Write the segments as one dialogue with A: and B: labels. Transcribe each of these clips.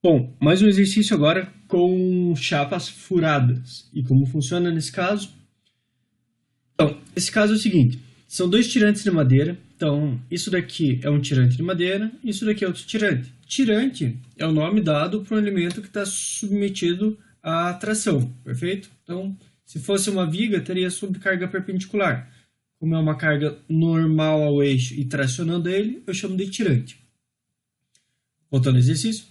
A: Bom, mais um exercício agora com chapas furadas. E como funciona nesse caso? Então, esse caso é o seguinte: são dois tirantes de madeira. Então, isso daqui é um tirante de madeira, isso daqui é outro tirante. Tirante é o nome dado para um elemento que está submetido à tração, perfeito? Então, se fosse uma viga, teria sobrecarga perpendicular. Como é uma carga normal ao eixo e tracionando ele, eu chamo de tirante. Voltando ao exercício.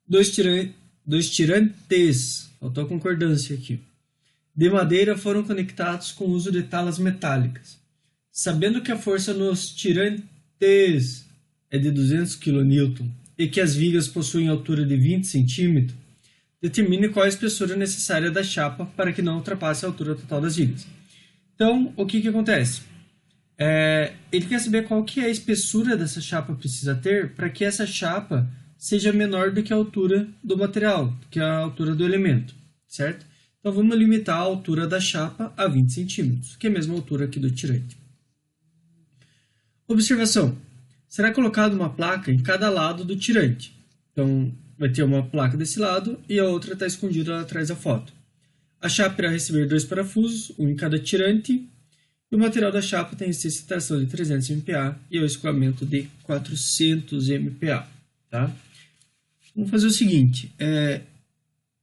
A: Dois tirantes, faltou a concordância aqui, de madeira foram conectados com o uso de talas metálicas. Sabendo que a força nos tirantes é de 200 kN e que as vigas possuem altura de 20 cm, determine qual a espessura necessária da chapa para que não ultrapasse a altura total das vigas. Então, o que acontece? Ele quer saber qual que é a espessura dessa chapa precisa ter para que essa chapa seja menor do que a altura do material, do que a altura do elemento, certo? Então vamos limitar a altura da chapa a 20 centímetros, que é a mesma altura aqui do tirante. Observação: será colocada uma placa em cada lado do tirante. Então vai ter uma placa desse lado e a outra está escondida atrás da foto. A chapa irá receber dois parafusos, um em cada tirante. E o material da chapa tem resistência de tração de 300 MPa e o escoamento de 400 MPa. Tá? Vamos fazer o seguinte,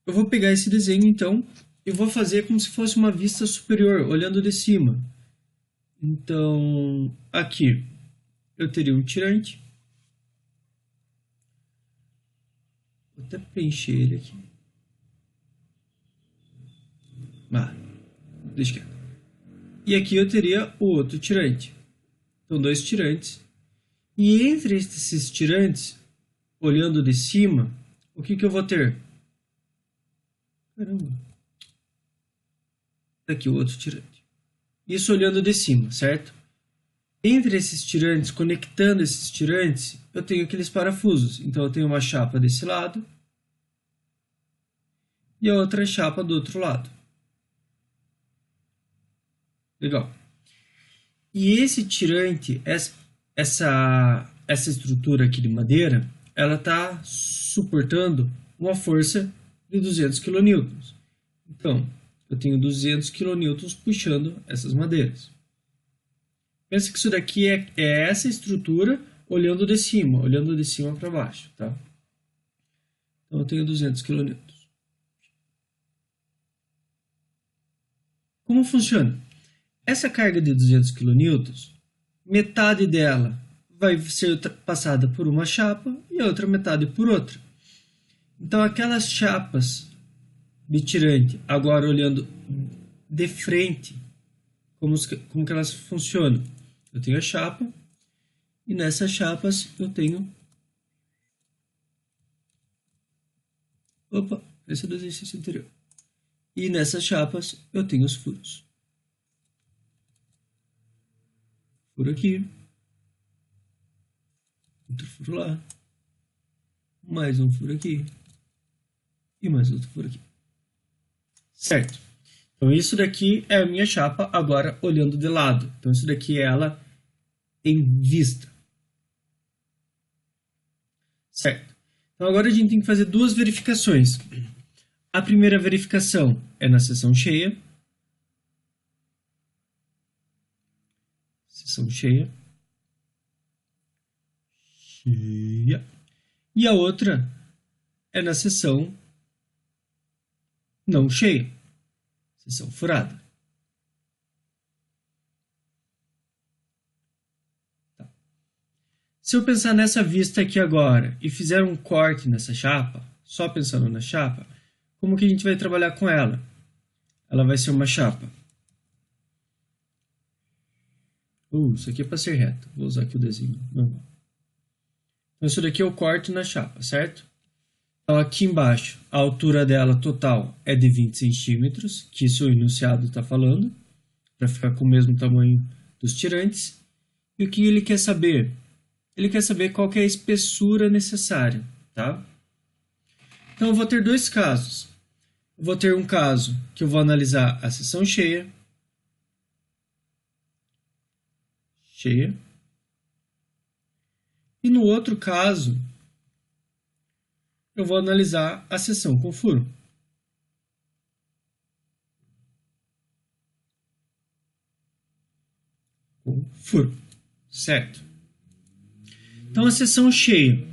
A: eu vou pegar esse desenho então e vou fazer como se fosse uma vista superior, olhando de cima. Então, aqui eu teria um tirante. Vou até preencher ele aqui. Deixa quieto. E aqui eu teria o outro tirante. Então, dois tirantes. E entre esses tirantes, olhando de cima, o que eu vou ter? Caramba. Aqui o outro tirante. Isso olhando de cima, certo? Entre esses tirantes, conectando esses tirantes, eu tenho aqueles parafusos. Então, eu tenho uma chapa desse lado e a outra chapa do outro lado. Legal. E esse tirante, essa estrutura aqui de madeira, ela está suportando uma força de 200 kN. Então, eu tenho 200 kN puxando essas madeiras. Pensa que isso daqui é essa estrutura olhando de cima para baixo, tá? Então, eu tenho 200 kN. Como funciona? Essa carga de 200 kN, metade dela vai ser passada por uma chapa e a outra metade por outra. Então, aquelas chapas de tirante, agora olhando de frente, como que elas funcionam? Eu tenho a chapa e nessas chapas eu tenho... esse é do exercício anterior. E nessas chapas eu tenho os furos. Furo aqui, outro furo lá, mais um furo aqui e mais outro furo aqui. Certo? Então isso daqui é a minha chapa agora olhando de lado. Então isso daqui é ela em vista. Certo? Então agora a gente tem que fazer duas verificações. A primeira verificação é na seção cheia. Seção cheia. Cheia. E a outra é na seção não cheia. Seção furada. Tá. Se eu pensar nessa vista aqui agora e fizer um corte nessa chapa, só pensando na chapa, como que a gente vai trabalhar com ela? Ela vai ser uma chapa. Isso aqui é para ser reto. Vou usar aqui o desenho normal. Então, isso daqui é o corte na chapa, certo? Então, aqui embaixo, a altura dela total é de 20 centímetros, que isso o enunciado está falando, para ficar com o mesmo tamanho dos tirantes. E o que ele quer saber? Ele quer saber qual que é a espessura necessária, tá? Então, eu vou ter dois casos. Eu vou ter um caso que eu vou analisar a seção cheia. E no outro caso, eu vou analisar a seção com furo. Com furo, certo? Então, a seção cheia.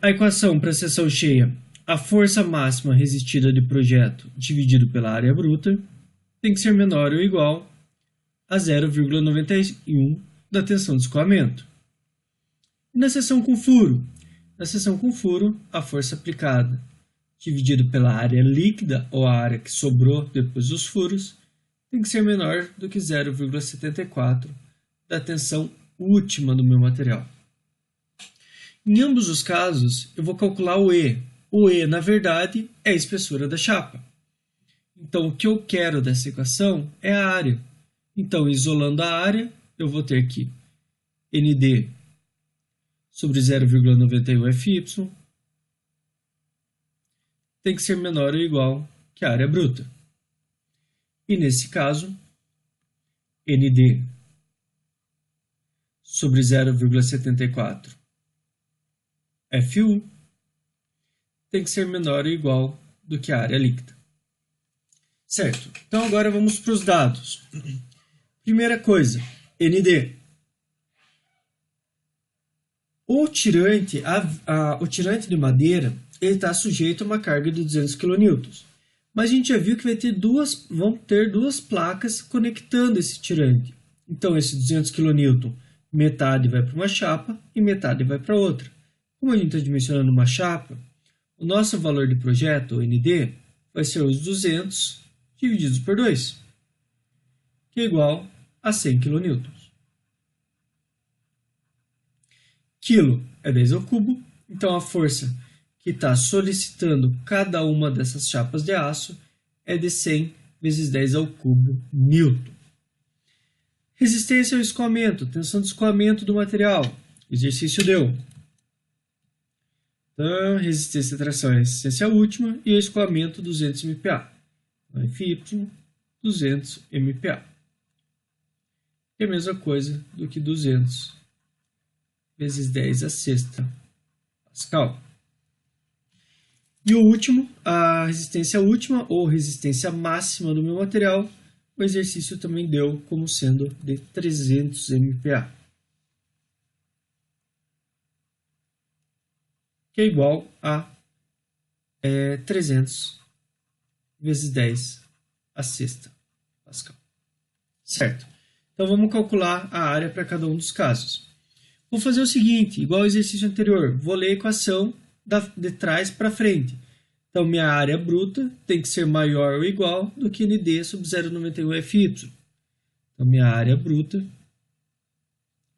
A: A equação para a seção cheia, a força máxima resistida de projeto dividido pela área bruta tem que ser menor ou igual a 0,91 da tensão de escoamento. E na seção com furo? Na seção com furo, a força aplicada dividido pela área líquida ou a área que sobrou depois dos furos tem que ser menor do que 0,74 da tensão última do meu material. Em ambos os casos, eu vou calcular o E. O E, na verdade, é a espessura da chapa. Então, o que eu quero dessa equação é a área. Então, isolando a área, eu vou ter que ND sobre 0,91 FY tem que ser menor ou igual que a área bruta. E, nesse caso, ND sobre 0,74 FU tem que ser menor ou igual do que a área líquida. Certo? Então agora vamos para os dados. Primeira coisa, ND. O tirante, o tirante de madeira, ele está sujeito a uma carga de 200 kN. Mas a gente já viu que vão ter duas placas conectando esse tirante. Então esse 200 kN, metade vai para uma chapa e metade vai para outra. Como a gente está dimensionando uma chapa, o nosso valor de projeto, o ND, vai ser os 200 divididos por 2, que é igual a 100 kN. Quilo é 10 ao cubo, então a força que está solicitando cada uma dessas chapas de aço é de 100 vezes 10 ao cubo Newton. Resistência ao escoamento, tensão de escoamento do material. O exercício deu. Então, resistência à tração é a resistência última e o escoamento 200 MPa. Então, FY 200 MPa. É a mesma coisa do que 200 vezes 10 a sexta Pascal. E o último, a resistência última ou resistência máxima do meu material, o exercício também deu como sendo de 300 MPa. Que é igual a 300 vezes 10 a sexta Pascal. Certo? Então vamos calcular a área para cada um dos casos. Vou fazer o seguinte, igual ao exercício anterior, vou ler a equação de trás para frente. Então minha área bruta tem que ser maior ou igual do que ND sobre 0,91 FY. Então minha área bruta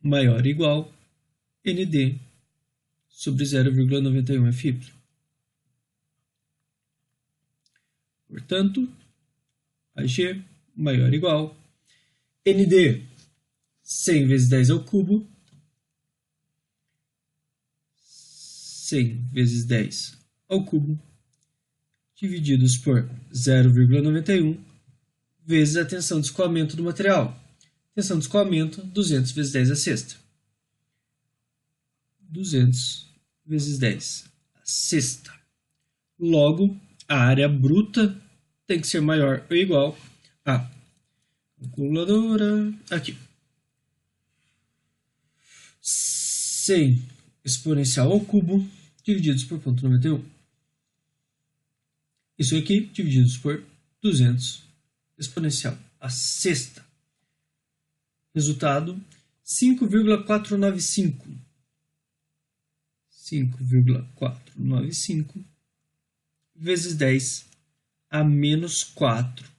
A: maior ou igual ND sobre 0,91 FY. Portanto, AG maior ou igual ND 100 vezes 10 ao cubo, 100 vezes 10 ao cubo, divididos por 0,91 vezes a tensão de escoamento do material. Tensão de escoamento, 200 vezes 10 a sexta. 200 vezes 10 a sexta. Logo, a área bruta tem que ser maior ou igual a calculadora aqui. 100 exponencial ao cubo divididos por 0,91. Isso aqui divididos por 200 exponencial à sexta. Resultado 5,495. 5,495 vezes 10 a menos 4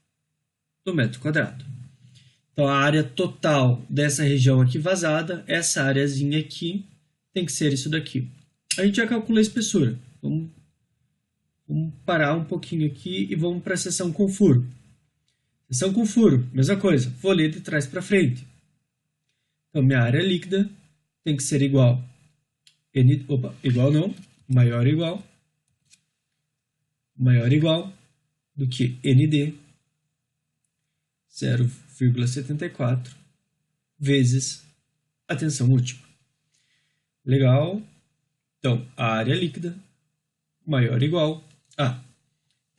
A: do metro quadrado. Então, a área total dessa região aqui vazada, essa areazinha aqui, tem que ser isso daqui. A gente já calculou a espessura. Vamos parar um pouquinho aqui e vamos para a seção com furo. Seção com furo, mesma coisa. Vou ler de trás para frente. Então, minha área líquida tem que ser igual. Igual não. Maior ou igual do que ND 0,74 vezes a tensão última. Legal. Então, a área líquida maior ou igual a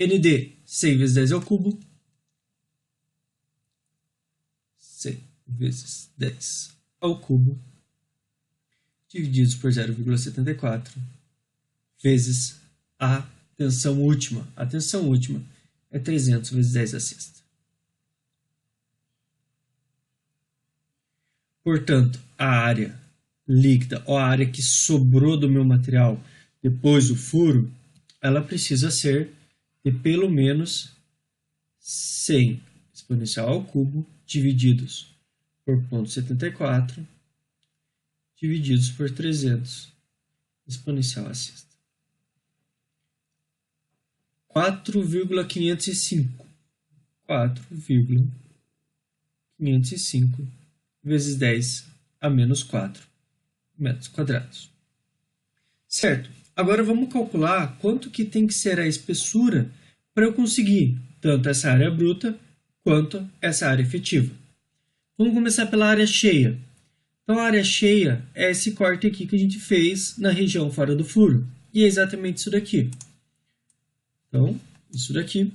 A: ND 100 vezes 10 ao cubo, 100 vezes 10 ao cubo, divididos por 0,74, vezes a tensão última. A tensão última é 300 vezes 10 à sexta. Portanto, a área líquida, ou a área que sobrou do meu material depois do furo, ela precisa ser de pelo menos 100 exponencial ao cubo divididos por 0,74 divididos por 300 exponencial à sexta. 4,505. 4,505 vezes 10 a menos 4 metros quadrados. Certo. Agora vamos calcular quanto que tem que ser a espessura para eu conseguir tanto essa área bruta quanto essa área efetiva. Vamos começar pela área cheia. Então, a área cheia é esse corte aqui que a gente fez na região fora do furo. E é exatamente isso daqui. Então, isso daqui.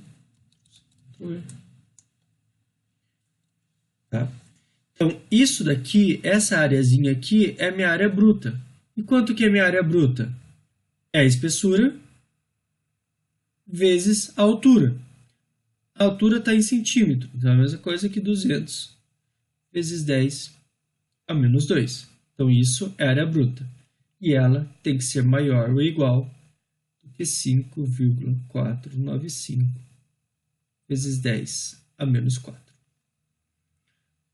A: Tá? Então, isso daqui, essa areazinha aqui, é a minha área bruta. E quanto que é a minha área bruta? É a espessura vezes a altura. A altura está em centímetros. Então, é a mesma coisa que 200 vezes 10 a menos 2. Então, isso é a área bruta. E ela tem que ser maior ou igual do que 5,495 vezes 10 a menos 4.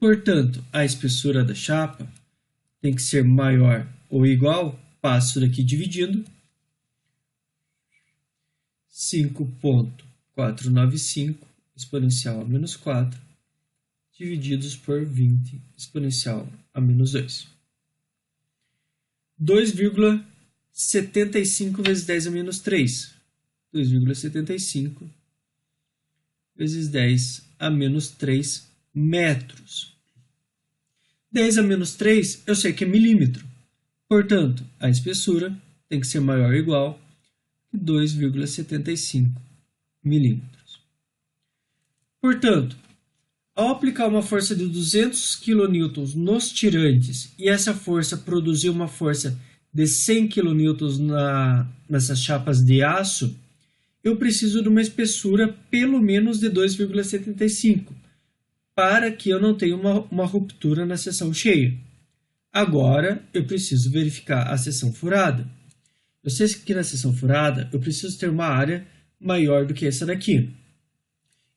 A: Portanto, a espessura da chapa tem que ser maior ou igual, passo daqui dividindo, 5,495 exponencial a menos 4, divididos por 20 exponencial a menos 2. 2,75 vezes 10 a menos 3. 2,75 vezes 10 a menos 3 metros. 10 a menos 3, eu sei que é milímetro. Portanto, a espessura tem que ser maior ou igual que 2,75 milímetros. Portanto, ao aplicar uma força de 200 kN nos tirantes e essa força produzir uma força de 100 kN nessas chapas de aço, eu preciso de uma espessura pelo menos de 2,75 para que eu não tenha uma ruptura na seção cheia. Agora, eu preciso verificar a seção furada. Eu sei que na seção furada eu preciso ter uma área maior do que essa daqui.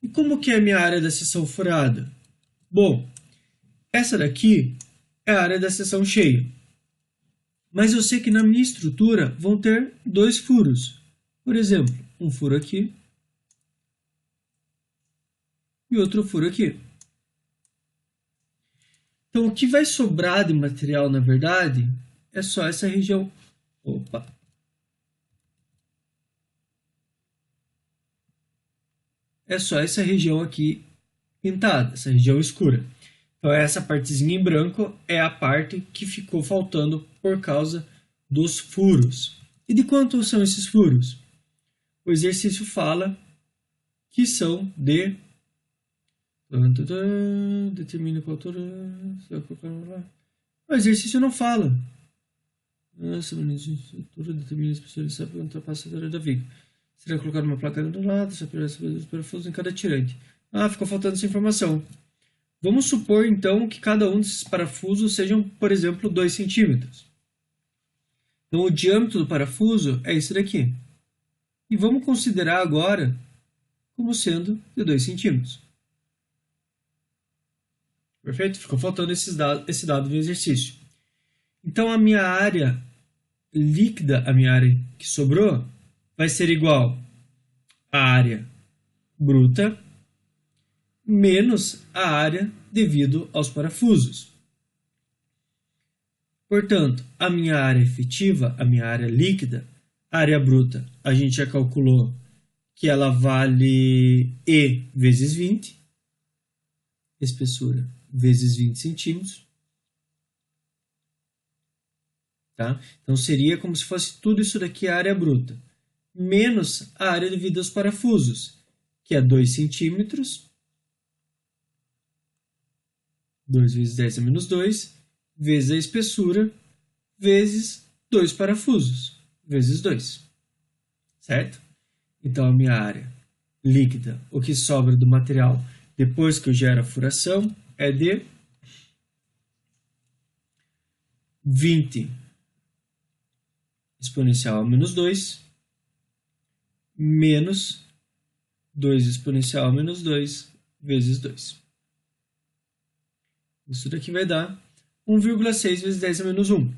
A: E como que é a minha área da seção furada? Bom, essa daqui é a área da seção cheia. Mas eu sei que na minha estrutura vão ter dois furos. Por exemplo, um furo aqui e outro furo aqui. Então, o que vai sobrar de material, na verdade, é só essa região. Opa! É só essa região aqui pintada, essa região escura. Então, essa partezinha em branco é a parte que ficou faltando por causa dos furos. E de quanto são esses furos? O exercício fala que são de... Determine qual altura... O exercício não fala. Determine a especialização para ultrapassar a altura da viga. Será colocado uma placa do lado, parafusos em cada tirante. Ficou faltando essa informação. Vamos supor, então, que cada um desses parafusos sejam, por exemplo, 2 centímetros. Então, o diâmetro do parafuso é esse daqui. E vamos considerar agora como sendo de 2 centímetros. Perfeito? Ficou faltando esse dado no exercício. Então, a minha área líquida, a minha área que sobrou, vai ser igual à área bruta menos a área devido aos parafusos. Portanto, a minha área efetiva, a minha área líquida, a área bruta, a gente já calculou que ela vale E vezes 20, espessura vezes 20 centímetros. Tá? Então, seria como se fosse tudo isso daqui a área bruta, menos a área devido aos parafusos, que é 2 centímetros, 2 vezes 10 a menos 2, vezes a espessura, vezes 2 parafusos, vezes 2. Certo? Então, a minha área líquida, o que sobra do material depois que eu gero a furação, é de 20 exponencial a menos 2, menos 2 exponencial a menos 2, vezes 2. Isso daqui vai dar 1,6 vezes 10 a menos 1.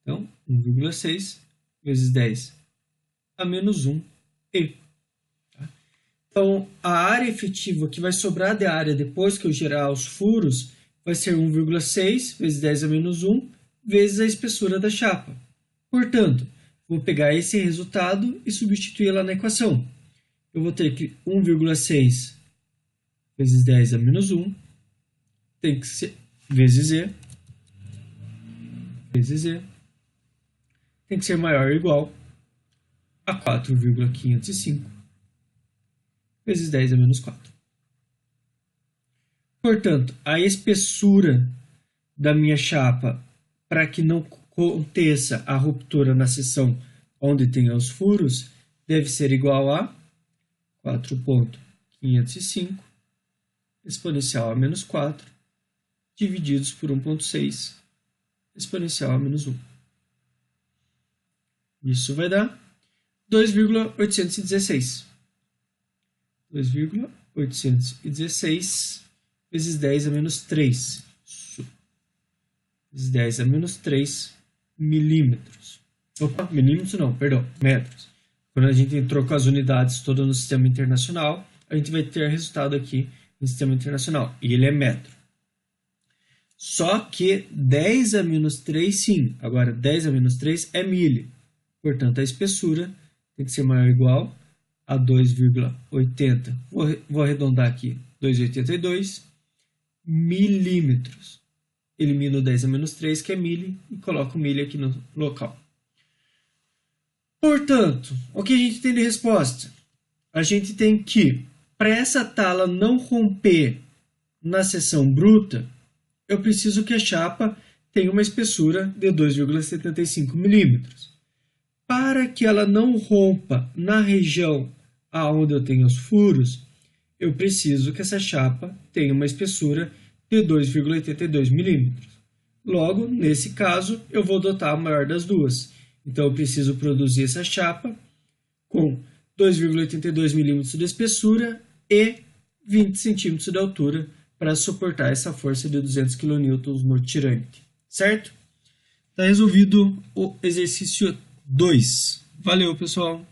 A: Então, 1,6 vezes 10 a menos 1 e. Tá? Então, a área efetiva que vai sobrar da área depois que eu gerar os furos vai ser 1,6 vezes 10 a menos 1 vezes a espessura da chapa. Portanto, vou pegar esse resultado e substituir lá na equação. Eu vou ter que 1,6 vezes 10 a menos 1 tem que ser vezes E tem que ser maior ou igual a 4,505 vezes 10 a menos 4. Portanto, a espessura da minha chapa, para que não aconteça a ruptura na seção onde tem os furos, deve ser igual a 4,505 exponencial a menos 4 divididos por 1,6 exponencial a menos 1. Isso vai dar 2,816. 2,816 vezes 10 a menos 3. Vezes 10 a menos 3 milímetros. Opa, milímetros não, perdão, metros. Quando a gente entrou com as unidades todas no sistema internacional, a gente vai ter resultado aqui no sistema internacional. E ele é metro. Só que 10 a menos 3, sim. Agora, 10 a menos 3 é milho. Portanto, a espessura tem que ser maior ou igual a 2,80. Vou arredondar aqui. 2,82 milímetros. Elimino 10 a menos 3, que é milho, e coloco milho aqui no local. Portanto, o que a gente tem de resposta? A gente tem que, para essa tala não romper na seção bruta, eu preciso que a chapa tenha uma espessura de 2,75 milímetros. Para que ela não rompa na região aonde eu tenho os furos, eu preciso que essa chapa tenha uma espessura de 2,82 milímetros. Logo, nesse caso, eu vou adotar a maior das duas. Então, eu preciso produzir essa chapa com 2,82 milímetros de espessura e 20 centímetros de altura para suportar essa força de 200 kN no tirante. Certo? Está resolvido o exercício 2. Valeu, pessoal!